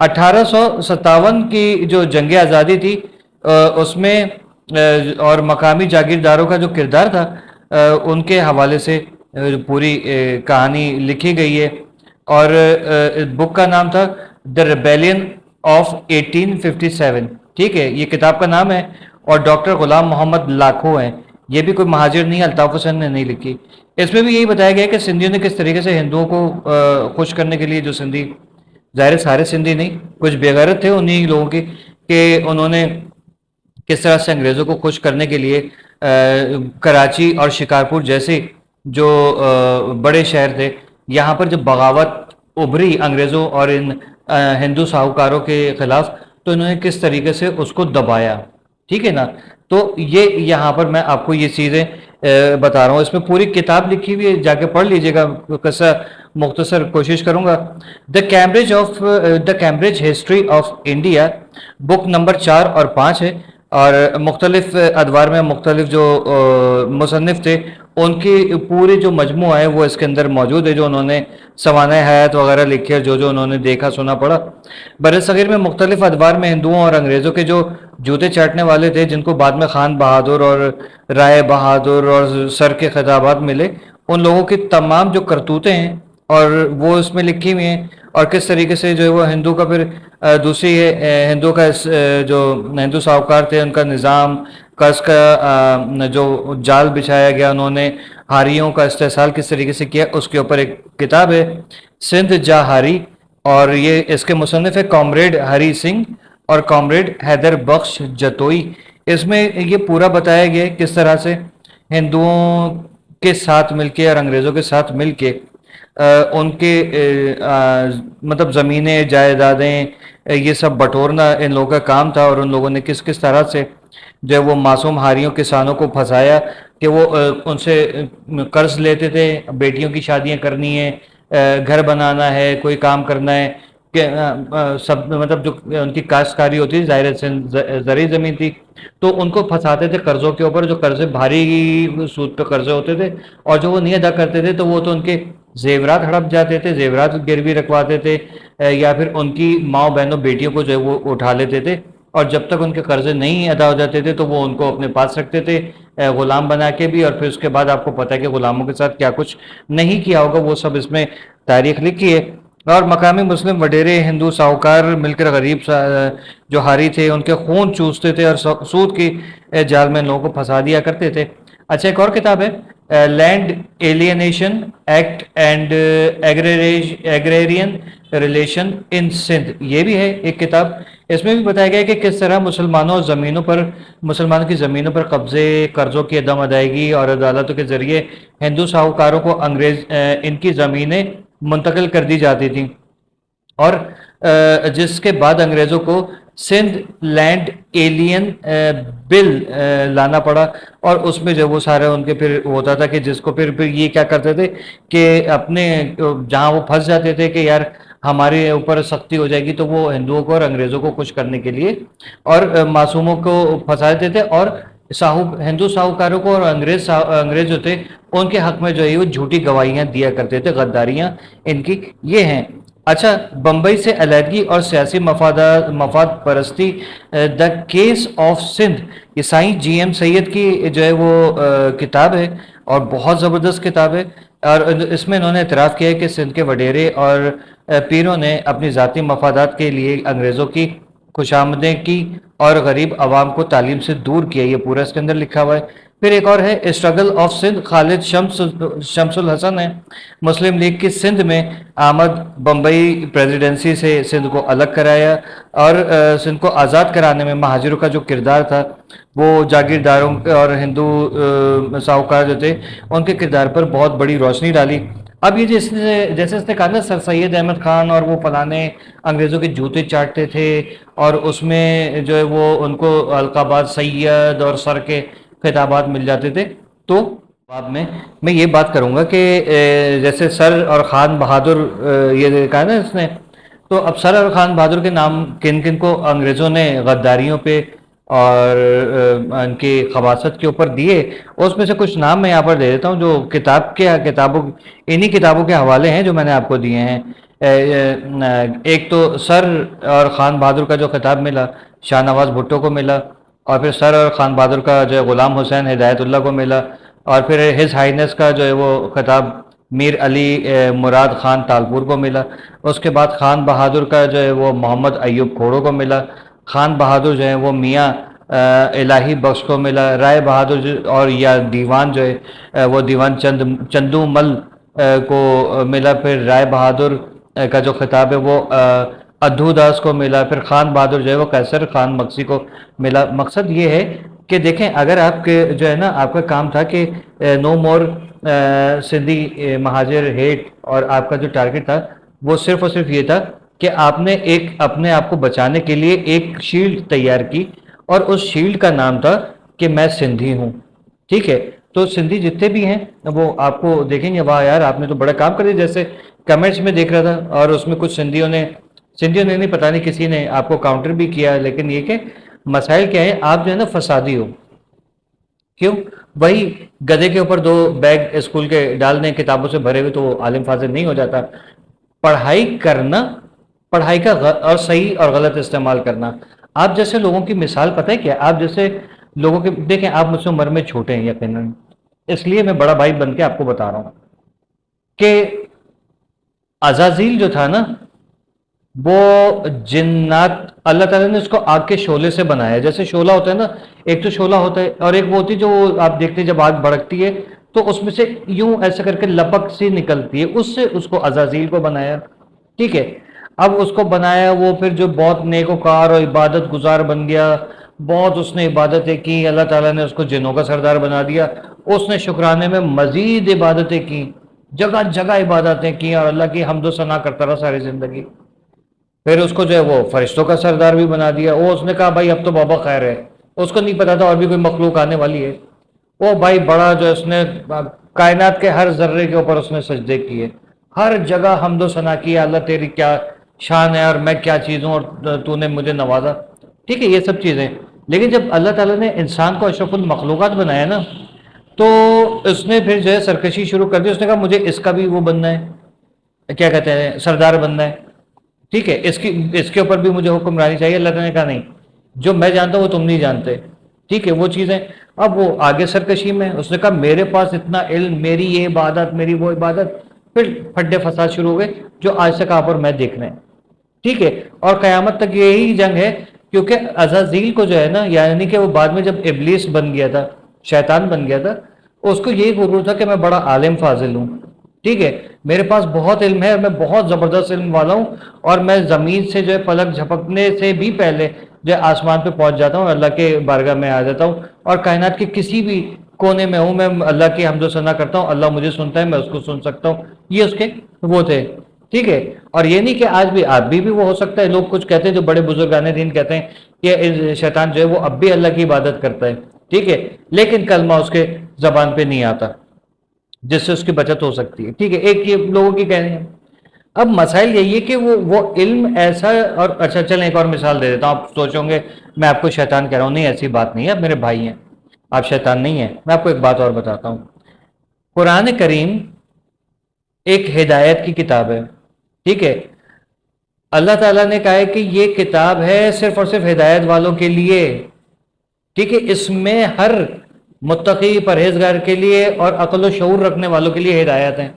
1857 کی جو جنگ آزادی تھی اس میں اور مقامی جاگیرداروں کا جو کردار تھا ان کے حوالے سے پوری کہانی لکھی گئی ہے، اور بک کا نام تھا دا ریبیلین آف 1857، ٹھیک ہے، یہ کتاب کا نام ہے، اور ڈاکٹر غلام محمد لاکھو ہیں، یہ بھی کوئی مہاجر نہیں، الطاف حسین نے نہیں لکھی۔ اس میں بھی یہی بتایا گیا کہ سندھیوں نے کس طریقے سے ہندوؤں کو خوش کرنے کے لیے، جو سندھی ظاہر سارے سندھی نہیں، کچھ بے غیرت تھے انہی لوگوں کے، کہ انہوں نے کس طرح سے انگریزوں کو خوش کرنے کے لیے کراچی اور شکارپور جیسے جو بڑے شہر تھے، یہاں پر جب بغاوت ابھری انگریزوں اور ان ہندو ساہوکاروں کے خلاف، تو انہوں نے کس طریقے سے اس کو دبایا، ٹھیک ہے نا۔ تو یہ یہاں پر میں آپ کو یہ چیزیں بتا رہا ہوں، اس میں پوری کتاب لکھی ہوئی ہے، جا کے پڑھ لیجئے گا، قصہ مختصر کوشش کروں گا۔ The Cambridge history of India, book number 4 اور 5 ہے، اور مختلف ادوار میں مختلف جو مصنف تھے ان کی پورے جو مجموعہ ہے وہ اس کے اندر موجود ہے، جو انہوں نے سوانح حیات وغیرہ لکھی ہے، جو انہوں نے دیکھا سنا پڑھا۔ بر صغیر میں مختلف ادوار میں ہندوؤں اور انگریزوں کے جو جوتے چاٹنے والے تھے، جن کو بعد میں خان بہادر اور رائے بہادر اور سر کے خطابات ملے، ان لوگوں کی تمام جو کرتوتیں ہیں اور وہ اس میں لکھی ہوئی ہیں، اور کس طریقے سے جو ہے وہ ہندو کا پھر دوسری ہندو کا جو ہندو ساہوکار تھے ان کا نظام قرض کا جو جال بچھایا گیا، انہوں نے ہاریوں کا استحصال کس طریقے سے کیا، اس کے اوپر ایک کتاب ہے سندھ جا ہاری، اور یہ اس کے مصنف ہے کامریڈ ہری سنگھ اور کامریڈ حیدر بخش جتوئی۔ اس میں یہ پورا بتایا گیا کس طرح سے ہندوؤں کے ساتھ مل کے اور انگریزوں کے ساتھ مل کے ان کے مطلب زمینیں جائیدادیں یہ سب بٹورنا ان لوگوں کا کام تھا، اور ان لوگوں نے کس کس طرح سے جو ہے وہ معصوم ہاریوں کسانوں کو پھنسایا کہ وہ ان سے قرض لیتے تھے، بیٹیوں کی شادیاں کرنی ہے، گھر بنانا ہے، کوئی کام کرنا ہے، کہ سب مطلب جو ان کی کاشتکاری ہوتی تھی، ظاہر زرعی زمین تھی، تو ان کو پھنساتے تھے قرضوں کے اوپر، جو قرضے بھاری سود پہ قرضے ہوتے تھے، اور جو وہ نہیں ادا کرتے تھے تو وہ تو ان کے زیورات ہڑپ جاتے تھے، زیورات گروی رکھواتے تھے، یا پھر ان کی ماؤں بہنوں بیٹیوں کو جو ہے وہ اٹھا لیتے تھے، اور جب تک ان کے قرضے نہیں ادا ہو جاتے تھے تو وہ ان کو اپنے پاس رکھتے تھے غلام بنا کے بھی، اور پھر اس کے بعد آپ کو پتہ ہے کہ غلاموں کے ساتھ کیا کچھ نہیں کیا ہوگا، وہ سب اس میں تاریخ لکھی ہے۔ اور مقامی مسلم وڈیرے ہندو ساہوکار مل کر غریب جو ہاری تھے ان کے خون چوستے تھے، اور سود کی جال میں لوگوں کو پھنسا دیا کرتے تھے۔ اچھا، ایک اور کتاب ہے land alienation act and agrarian relation in Sindh, یہ بھی ہے ایک کتاب۔ اس میں بھی بتایا گیا کہ کس طرح مسلمانوں کی زمینوں پر قبضے، قرضوں کی عدم ادائیگی اور عدالتوں کے ذریعے ہندو ساہوکاروں کو ان کی زمینیں منتقل کر دی جاتی تھیں، اور جس کے بعد انگریزوں کو سندھ لینڈ ایلین بل لانا پڑا، اور اس میں جو وہ سارے ان کے پھر ہوتا تھا کہ جس کو پھر یہ کیا کرتے تھے کہ اپنے جہاں وہ پھنس جاتے تھے کہ یار ہمارے اوپر سختی ہو جائے گی، تو وہ ہندوؤں کو اور انگریزوں کو خوش کرنے کے لیے اور معصوموں کو پھنسا دیتے تھے، اور ہندو ساہوکاروں کو اور انگریز جو تھے ان کے حق میں جو ہے وہ جھوٹی گواہیاں دیا کرتے تھے، غداریاں ان کی یہ ہیں۔ اچھا، بمبئی سے علیحدگی اور سیاسی مفاد پرستی، دا کیس آف سندھ، یہ سائیں جی ایم سید کی جو ہے وہ کتاب ہے، اور بہت زبردست کتاب ہے، اور اس میں انہوں نے اعتراف کیا ہے کہ سندھ کے وڈیرے اور پیروں نے اپنی ذاتی مفادات کے لیے انگریزوں کی خوشامدیں کی اور غریب عوام کو تعلیم سے دور کیا، یہ پورا اس کے اندر لکھا ہوا ہے۔ پھر ایک اور ہے اسٹرگل آف سندھ، خالد شمس الحسن ہے، مسلم لیگ کی سندھ میں آمد، بمبئی پریزیڈنسی سے سندھ کو الگ کرایا، اور سندھ کو آزاد کرانے میں مہاجروں کا جو کردار تھا وہ جاگیرداروں اور ہندو ساہوکار جو تھے ان کے کردار پر بہت بڑی روشنی ڈالی۔ اب یہ جیسے اس نے کہا نا سر سید احمد خان اور وہ فلانے انگریزوں کے جوتے چاٹتے تھے، اور اس میں جو ہے وہ ان کو القابات سید اور سر کے خطابات مل جاتے تھے، تو بعد میں یہ بات کروں گا کہ جیسے سر اور خان بہادر یہ کہا نا اس نے، تو اب سر اور خان بہادر کے نام کن کن کو انگریزوں نے غداریوں پہ اور ان کی خباثت کے اوپر دیے، اس میں سے کچھ نام میں یہاں پر دے دیتا ہوں جو انہی کتابوں کے حوالے ہیں جو میں نے آپ کو دیے ہیں۔ ایک تو سر اور خان بہادر کا جو خطاب ملا شاہ نواز بھٹو کو ملا، اور پھر سر اور خان بہادر کا جو ہے غلام حسین ہدایت اللہ کو ملا، اور پھر ہز ہائنس کا جو ہے وہ خطاب میر علی مراد خان تالپور کو ملا، اس کے بعد خان بہادر کا جو ہے وہ محمد ایوب کھوڑو کو ملا، خان بہادر جو ہے وہ میاں الہی بخش کو ملا، رائے بہادر اور یا دیوان جو ہے وہ دیوان چندو مل کو ملا، پھر رائے بہادر کا جو خطاب ہے وہ ادھو داس کو ملا، پھر خان بہادر جو ہے وہ قیصر خان مکسی کو ملا۔ مقصد یہ ہے کہ دیکھیں اگر آپ کے جو ہے نا آپ کا کام تھا کہ نو مور سندھی مہاجر ہیٹ، اور آپ کا جو ٹارگٹ تھا وہ صرف اور صرف یہ تھا کہ آپ نے ایک اپنے آپ کو بچانے کے لیے ایک شیلڈ تیار کی، اور اس شیلڈ کا نام تھا کہ میں سندھی ہوں، ٹھیک ہے؟ تو سندھی جتنے بھی ہیں وہ آپ کو دیکھیں گے واہ یار آپ نے تو بڑا کام کر دیا، جیسے کمنٹس میں دیکھ رہا تھا، اور اس میں کچھ سندھیوں نے نہیں پتہ نہیں کسی نے آپ کو کاؤنٹر بھی کیا، لیکن یہ کہ مسائل کیا ہے، آپ جو ہے نا فسادی ہو، کیوں؟ وہی گدھے کے اوپر 2 بیگ اسکول کے ڈال دیں کتابوں سے بھرے ہوئے تو وہ عالم فاضل نہیں ہو جاتا۔ پڑھائی کرنا، پڑھائی کا اور صحیح اور غلط استعمال کرنا، آپ جیسے لوگوں کی مثال پتہ ہے کیا؟ آپ جیسے لوگوں کے دیکھیں، آپ مجھ سے عمر میں چھوٹے ہیں یقیناً، اس لیے میں بڑا بھائی بن کے آپ کو بتا رہا ہوں کہ عزازیل جو تھا نا وہ جنات، اللہ تعالیٰ نے اس کو آگ کے شعلے سے بنایا، جیسے شعلہ ہوتا ہے نا، ایک تو شعلہ ہوتا ہے اور ایک وہ ہوتی ہے جو آپ دیکھتے ہیں جب آگ بھڑکتی ہے تو اس میں سے یوں ایسے کر کے لپک سی نکلتی ہے، اس سے اس کو عزازیل کو بنایا، ٹھیک ہے؟ اب اس کو بنایا، وہ پھر جو بہت نیک وکار اور عبادت گزار بن گیا، بہت اس نے عبادتیں کی، اللہ تعالیٰ نے اس کو جنوں کا سردار بنا دیا، اس نے شکرانے میں مزید عبادتیں کی، جگہ جگہ عبادتیں کی، اور اللہ کی حمد و ثنا کرتا رہا ساری زندگی۔ پھر اس کو جو ہے وہ فرشتوں کا سردار بھی بنا دیا، وہ اس نے کہا بھائی اب تو بابا خیر ہے، اس کو نہیں پتا تھا اور بھی کوئی مخلوق آنے والی ہے، وہ بھائی بڑا جو اس نے کائنات کے ہر ذرے کے اوپر اس نے سجدے کیے، ہر جگہ حمد و ثنا کیا، اللہ تیری کیا شان ہے اور میں کیا چیز ہوں اور تو نے مجھے نوازا، ٹھیک ہے؟ یہ سب چیزیں، لیکن جب اللہ تعالیٰ نے انسان کو اشرف المخلوقات بنایا نا تو اس نے پھر جو ہے سرکشی شروع کر دی، اس نے کہا مجھے اس کا بھی وہ بننا ہے، کیا کہتے ہیں، سردار بننا ہے، ٹھیک ہے؟ اس کے اوپر بھی مجھے حکمرانی چاہیے۔ اللہ تعالیٰ نے کہا نہیں، جو میں جانتا ہوں وہ تم نہیں جانتے، ٹھیک ہے؟ وہ چیزیں اب وہ آگے سرکشی میں اس نے کہا میرے پاس اتنا علم، میری یہ عبادت، میری وہ عبادت، پھر پھڈے فساد شروع ہو گئے جو آج تک آپ اور میں دیکھ رہے ہیں، ٹھیک ہے؟ اور قیامت تک یہی جنگ ہے، کیونکہ عزازیل کو جو ہے نا، یعنی کہ وہ بعد میں جب ابلیس بن گیا تھا، شیطان بن گیا تھا، اس کو یہی غرور تھا کہ میں بڑا عالم فاضل ہوں، ٹھیک ہے؟ میرے پاس بہت علم ہے، میں بہت زبردست علم والا ہوں، اور میں زمین سے جو ہے پلک جھپکنے سے بھی پہلے جو ہے آسمان پہ پہنچ جاتا ہوں، اللہ کے بارگاہ میں آ جاتا ہوں، اور کائنات کے کسی بھی کونے میں ہوں، میں اللہ کی حمد و ثنا کرتا ہوں، اللہ مجھے سنتا ہے، میں اس کو سن سکتا ہوں۔ یہ اس کے وہ تھے، ٹھیک ہے؟ اور یہ نہیں کہ آج بھی آپ بھی وہ ہو سکتا ہے، لوگ کچھ کہتے ہیں جو بڑے بزرگان دین کہتے ہیں کہ شیطان جو ہے وہ اب بھی اللہ کی عبادت کرتا ہے، ٹھیک ہے؟ لیکن کلمہ اس کے زبان پہ نہیں آتا جس سے اس کی بچت ہو سکتی ہے، ٹھیک ہے؟ ایک یہ لوگوں کی کہنے ہیں۔ اب مسائل یہی ہے کہ وہ علم ایسا، اور اچھا چلیں ایک اور مثال دے دیتا ہوں، آپ سوچیں گے میں آپ کو شیطان کہہ رہا ہوں، نہیں ایسی بات نہیں ہے، آپ میرے بھائی ہیں، آپ شیطان نہیں ہیں۔ میں آپ کو ایک بات اور بتاتا ہوں، قرآن کریم ایک ہدایت کی کتاب ہے، ٹھیک ہے؟ اللہ تعالیٰ نے کہا ہے کہ یہ کتاب ہے صرف اور صرف ہدایت والوں کے لیے، ٹھیک ہے؟ اس میں ہر متقی پرہیزگار کے لیے اور عقل و شعور رکھنے والوں کے لیے ہدایت ہیں،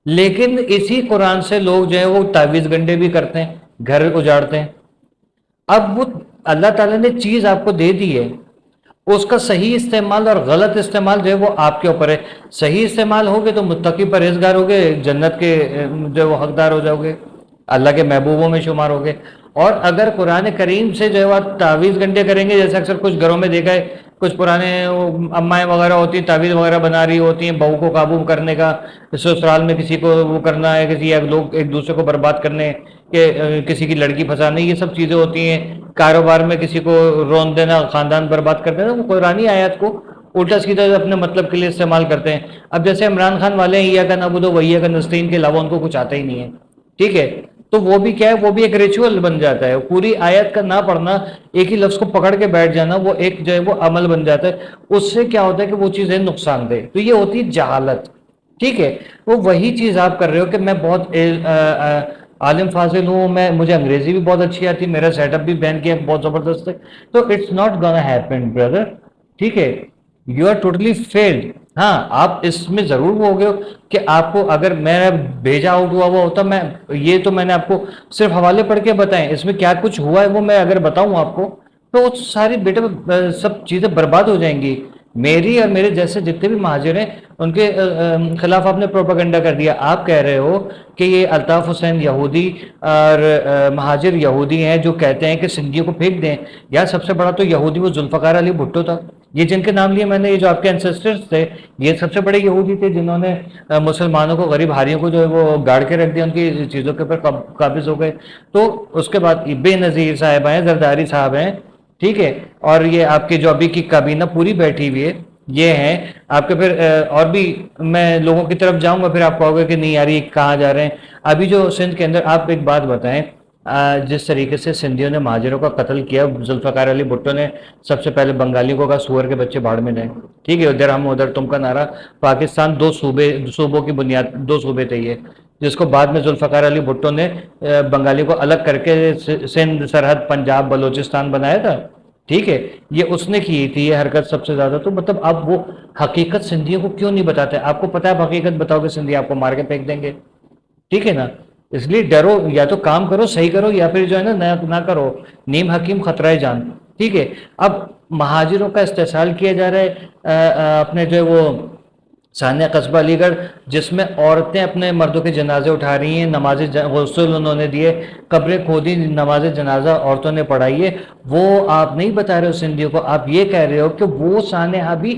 لیکن اسی قرآن سے لوگ جو ہے وہ تعویذ گنڈے بھی کرتے ہیں، گھر اجاڑتے ہیں۔ اب وہ اللہ تعالیٰ نے چیز آپ کو دے دی ہے، اس کا صحیح استعمال اور غلط استعمال جو ہے وہ آپ کے اوپر ہے۔ صحیح استعمال ہوگے تو متقی پرہیزگار ہوگے، جنت کے جو ہے وہ حقدار ہو جاؤ گے، اللہ کے محبوبوں میں شمار ہوگے۔ اور اگر قرآن کریم سے جو ہے وہ تعویذ گنڈے کریں گے، جیسے اکثر کچھ گھروں میں دیکھا ہے، کچھ پرانے امائیں وغیرہ ہوتی ہیں، تعویذ وغیرہ بنا رہی ہوتی ہیں بہو کو قابو کرنے کا، سسرال میں کسی کو وہ کرنا ہے، کسی لوگ ایک دوسرے کو برباد کرنے، کہ کسی کی لڑکی پھنسانے، یہ سب چیزیں ہوتی ہیں، کاروبار میں کسی کو رون دینا، خاندان برباد کر دینا، وہ قرآنی آیات کو الٹا سیدھا اپنے مطلب کے لیے استعمال کرتے ہیں۔ اب جیسے عمران خان والے ہیں، ایاک نعبد و ایاک نستعین کے علاوہ ان کو کچھ آتا ہی نہیں ہے، ٹھیک ہے؟ تو وہ بھی کیا ہے، وہ بھی ایک ریچول بن جاتا ہے، پوری آیت کا نہ پڑھنا، ایک ہی لفظ کو پکڑ کے بیٹھ جانا، وہ ایک جو ہے وہ عمل بن جاتا ہے، اس سے کیا ہوتا ہے کہ وہ چیزیں نقصان دہ، تو یہ ہوتی ہے جہالت، ٹھیک ہے؟ وہ وہی چیز آپ کر رہے ہو کہ میں بہت عالم فاضل ہوں میں، مجھے انگریزی بھی بہت اچھی آتی ہے، میرا سیٹ اپ بھی بین کیا بہت زبردست ہے، تو it's not gonna happen brother, ٹھیک ہے، یو آر ٹوٹلی فیلڈ. ہاں آپ اس میں ضرور وہ ہو گئے ہو کہ آپ کو اگر میں بھیجا آؤٹ ہوا وہ ہوتا، میں یہ تو میں نے آپ کو صرف حوالے پڑھ کے بتائیں، اس میں کیا کچھ ہوا ہے وہ میں اگر بتاؤں آپ کو تو ساری بیٹے سب چیزیں برباد ہو جائیں گی. میری اور میرے جیسے جتنے بھی مہاجر ہیں ان کے خلاف آپ نے پروپیگنڈا کر دیا. آپ کہہ رہے ہو کہ یہ الطاف حسین یہودی اور مہاجر یہودی ہیں جو کہتے ہیں کہ سندھیوں کو پھینک دیں. یار سب سے بڑا تو یہودی وہ ذوالفقار علی بھٹو تھا، یہ جن کے نام لیے میں نے، یہ جو آپ کے انسسٹرز تھے یہ سب سے بڑے یہودی تھے جنہوں نے مسلمانوں کو، غریب ہاریوں کو جو ہے وہ گاڑ کے رکھ دیا، ان کی چیزوں کے اوپر قابض ہو گئے. تو اس کے بعد بے نظیر صاحب ہیں، زرداری صاحب ہیں، ٹھیک ہے، اور یہ آپ کے جو ابھی کی کابینہ پوری بیٹھی ہوئی ہے یہ ہیں آپ کے. پھر اور بھی میں لوگوں کی طرف جاؤں گا پھر آپ کہو گے کہ نہیں یار یہ کہاں جا رہے ہیں. ابھی جو سندھ کے اندر آپ ایک بات بتائیں، جس طریقے سے سندھیوں نے مہاجروں کا قتل کیا، ذوالفقار علی بھٹو نے سب سے پہلے بنگالیوں کو کہا سور کے بچے بھاڑ میں جائیں، ٹھیک ہے، ادھر ہم ادھر تم کا نعرہ. پاکستان دو صوبوں کی بنیاد، دو صوبے تھے یہ، جس کو بعد میں ذوالفقار علی بھٹو نے بنگالی کو الگ کر کے سندھ سرحد پنجاب بلوچستان بنایا تھا، ٹھیک ہے، یہ اس نے کی تھی یہ حرکت سب سے زیادہ. تو مطلب اب وہ حقیقت سندھیوں کو کیوں نہیں بتاتے؟ آپ کو پتا ہے آپ حقیقت بتاؤ گے سندھی آپ کو مار کے پھینک دیں گے، ٹھیک ہے نا. اس لیے ڈرو، یا تو کام کرو صحیح کرو یا پھر جو ہے نا نہ کرو. نیم حکیم خطرہ جان، ٹھیک ہے. اب مہاجروں کا استحصال کیا جا رہا ہے اپنے جو ہے وہ ثانیہ قصبہ علی گڑھ، جس میں عورتیں اپنے مردوں کے جنازے اٹھا رہی ہیں، نماز غسل انہوں نے دیے، قبریں کھودی، نماز جنازہ عورتوں نے پڑھائی ہے. وہ آپ نہیں بتا رہے ہو سندھیوں کو، آپ یہ کہہ رہے ہو کہ وہ سانحہ بھی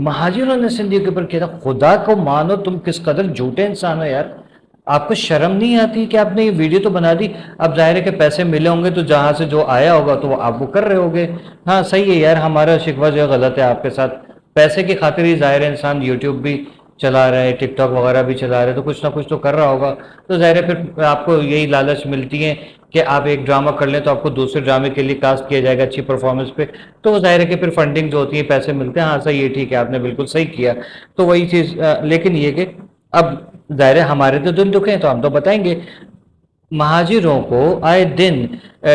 مہاجروں نے سندھیوں کے اوپر کیا تھا. خدا کو مانو تم کس قدر جھوٹے انسان ہو یار. آپ کو شرم نہیں آتی کہ آپ نے یہ ویڈیو تو بنا دی؟ اب ظاہر ہے کہ پیسے ملے ہوں گے تو جہاں سے جو آیا ہوگا تو وہ آپ وہ کر رہے ہوگے. ہاں صحیح ہے یار، ہمارا شکوہ جو ہے غلط ہے آپ کے ساتھ. پیسے کی خاطر ہی ظاہر ہے انسان یوٹیوب بھی چلا رہا ہے، ٹک ٹاک وغیرہ بھی چلا رہے، تو کچھ نہ کچھ تو کر رہا ہوگا. تو ظاہر ہے پھر آپ کو یہی لالچ ملتی ہے کہ آپ ایک ڈرامہ کر لیں تو آپ کو دوسرے ڈرامے کے لیے کاسٹ کیا جائے گا اچھی پرفارمنس پہ، تو ظاہر ہے کہ پھر فنڈنگ جو ہوتی ہے پیسے ملتے ہیں. ہاں صحیح ہے، ٹھیک ہے، آپ نے بالکل صحیح کیا. تو وہی چیز، لیکن یہ کہ اب ظاہر ہے ہمارے تو دل دکھے ہیں تو ہم تو بتائیں گے. مہاجروں کو آئے دن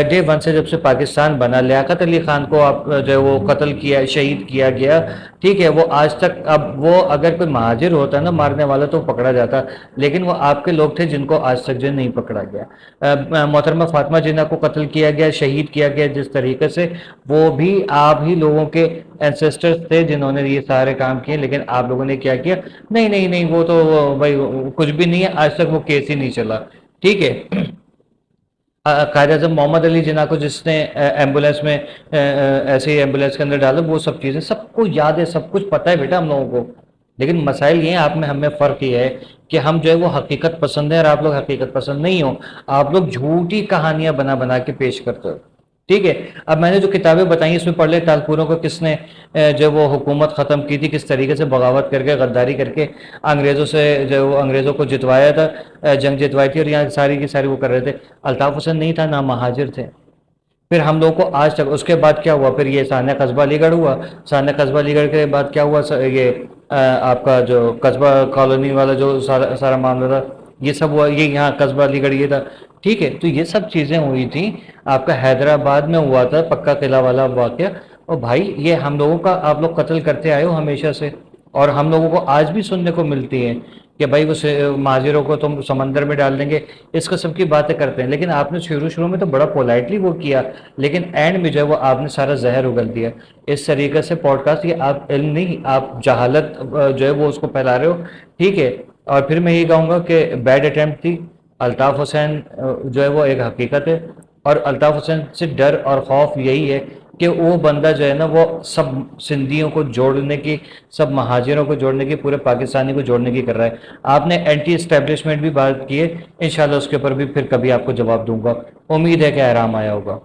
ڈے ون سے جب سے پاکستان بنا، لیاقت علی خان کو آپ جو ہے وہ قتل کیا، شہید کیا گیا، ٹھیک ہے، وہ آج تک، اب وہ اگر کوئی مہاجر ہوتا ہے نا مارنے والا تو پکڑا جاتا، لیکن وہ آپ کے لوگ تھے جن کو آج تک جو نہیں پکڑا گیا. محترمہ فاطمہ جناح کو قتل کیا گیا، شہید کیا گیا جس طریقے سے، وہ بھی آپ ہی لوگوں کے اینسسٹرز تھے جنہوں نے یہ سارے کام کیے. لیکن آپ لوگوں نے کیا کیا؟ نہیں نہیں نہیں، وہ تو بھائی کچھ بھی نہیں ہے، آج تک وہ کیس ہی نہیں چلا، ٹھیک ہے. قائد اعظم محمد علی جناح کو جس نے ایمبولینس میں ایسے ہی ایمبولینس کے اندر ڈالا، وہ سب چیزیں سب کو یاد ہے، سب کچھ پتہ ہے بیٹا ہم لوگوں کو. لیکن مسائل یہ ہیں، آپ میں ہم میں فرق یہ ہے کہ ہم جو ہے وہ حقیقت پسند ہیں اور آپ لوگ حقیقت پسند نہیں ہو. آپ لوگ جھوٹی کہانیاں بنا بنا کے پیش کرتے ہو، ٹھیک ہے. اب میں نے جو کتابیں بتائیں اس میں پڑھ لے، تالپوروں کو کس نے جو وہ حکومت ختم کی تھی، کس طریقے سے بغاوت کر کے غداری کر کے انگریزوں سے جو وہ انگریزوں کو جتوایا تھا، جنگ جتوائی تھی، اور یہاں ساری کی ساری وہ کر رہے تھے. الطاف حسین نہیں تھا، نہ مہاجر تھے. پھر ہم لوگ کو آج تک، اس کے بعد کیا ہوا؟ پھر یہ ثانیہ قصبہ علی گڑھ ہوا. ثانیہ قصبہ علی گڑھ کے بعد کیا ہوا؟ یہ آپ کا جو قصبہ کالونی والا جو سارا معاملہ تھا یہ سب ہوا. یہ یہاں قصبہ علی گڑھ یہ تھا، ٹھیک ہے. تو یہ سب چیزیں ہوئی تھیں. آپ کا حیدرآباد میں ہوا تھا پکا قلعہ والا واقعہ. اور بھائی یہ ہم لوگوں کا آپ لوگ قتل کرتے آئے ہو ہمیشہ سے، اور ہم لوگوں کو آج بھی سننے کو ملتی ہیں کہ بھائی وہ مہاجروں کو تم سمندر میں ڈال دیں گے، اس قسم کی باتیں کرتے ہیں. لیکن آپ نے شروع میں تو بڑا پولائٹلی وہ کیا، لیکن اینڈ میں جو ہے وہ آپ نے سارا زہر اگل دیا. اس طریقے سے پوڈ کاسٹ، یہ آپ علم نہیں، آپ جہالت جو ہے وہ اس کو پھیلا رہے ہو، ٹھیک ہے. اور پھر میں یہ کہوں گا کہ بیڈ اٹیمپٹ تھی. الطاف حسین جو ہے وہ ایک حقیقت ہے، اور الطاف حسین سے ڈر اور خوف یہی ہے کہ وہ بندہ جو ہے نا وہ سب سندھیوں کو جوڑنے کی، سب مہاجروں کو جوڑنے کی، پورے پاکستانی کو جوڑنے کی کر رہا ہے. آپ نے اینٹی اسٹیبلشمنٹ بھی بات کی ہے، انشاءاللہ اس کے اوپر بھی پھر کبھی آپ کو جواب دوں گا. امید ہے کہ آرام آیا ہوگا.